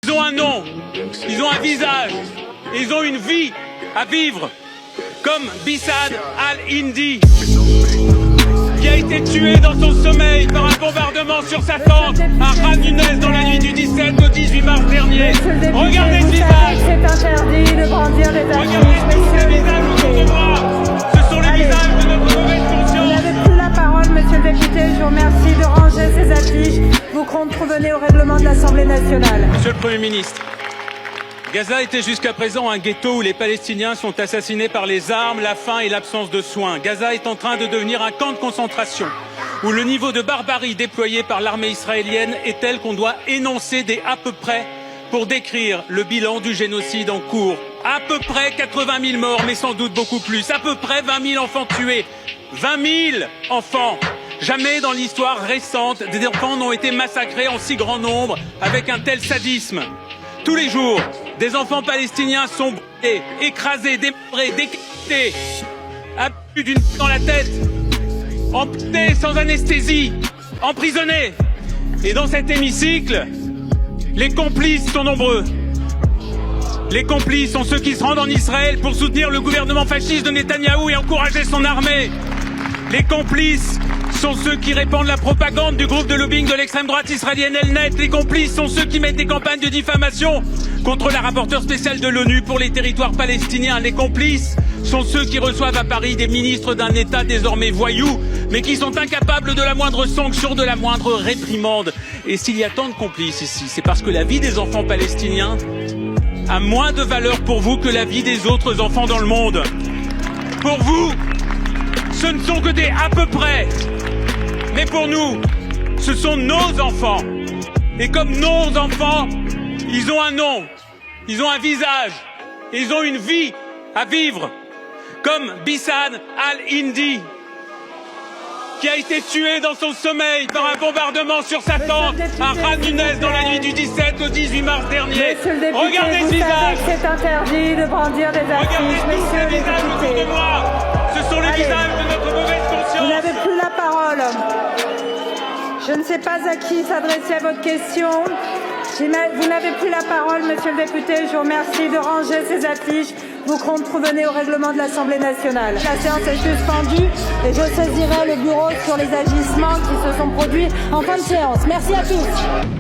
Ils ont un nom, ils ont un visage, et ils ont une vie à vivre, comme Bissad al-Hindi, qui a été tué dans son sommeil par un bombardement sur sa tente à Khan Younes dans la nuit du 17 au 18 mars dernier. Regardez ce visage. C'est interdit de brandir des affiches. Regardez tous ces visages autour de moi. Ce sont les visages de notre mauvaise conscience. Vous n'avez plus la parole, monsieur le député. Je vous remercie de ranger ces affiches. Vous contrevenez au règlement de l'Assemblée nationale. Monsieur le Premier ministre, Gaza était jusqu'à présent un ghetto où les Palestiniens sont assassinés par les armes, la faim et l'absence de soins. Gaza est en train de devenir un camp de concentration où le niveau de barbarie déployé par l'armée israélienne est tel qu'on doit énoncer des à peu près pour décrire le bilan du génocide en cours. À peu près 80 000 morts, mais sans doute beaucoup plus. À peu près 20 000 enfants tués. 20 000 enfants. Jamais dans l'histoire récente, des enfants n'ont été massacrés en si grand nombre avec un tel sadisme. Tous les jours, des enfants palestiniens sont brûlés, écrasés, démembrés, décapités, abattus d'une balle dans la tête, amputés sans anesthésie, emprisonnés. Et dans cet hémicycle, les complices sont nombreux. Les complices sont ceux qui se rendent en Israël pour soutenir le gouvernement fasciste de Netanyahou et encourager son armée. Les complices sont ceux qui répandent la propagande du groupe de lobbying de l'extrême droite israélienne Elnet. Les complices sont ceux qui mènent des campagnes de diffamation contre la rapporteure spéciale de l'ONU pour les territoires palestiniens. Les complices sont ceux qui reçoivent à Paris des ministres d'un État désormais voyou, mais qui sont incapables de la moindre sanction, de la moindre réprimande. Et s'il y a tant de complices ici, c'est parce que la vie des enfants palestiniens a moins de valeur pour vous que la vie des autres enfants dans le monde. Pour vous, ce ne sont que des à peu près. Mais pour nous, ce sont nos enfants. Et comme nos enfants, ils ont un nom, ils ont un visage, et ils ont une vie à vivre. Comme Bissad al-Hindi, qui a été tué dans son sommeil par un bombardement sur sa tente à Khan Younes dans la nuit du 17 au 18 mars dernier. Regardez ce visage. C'est interdit de brandir des affiches. Regardez tous ces visages autour de moi. Ce sont les visages de notre mauvaise conscience. Vous n'avez plus la parole. Je ne sais pas à qui s'adresser à votre question. Vous n'avez plus la parole, monsieur le député. Je vous remercie de ranger ces affiches. Vous contrevenez au règlement de l'Assemblée nationale. La séance est suspendue et je saisirai le bureau sur les agissements qui se sont produits en fin de séance. Merci à tous.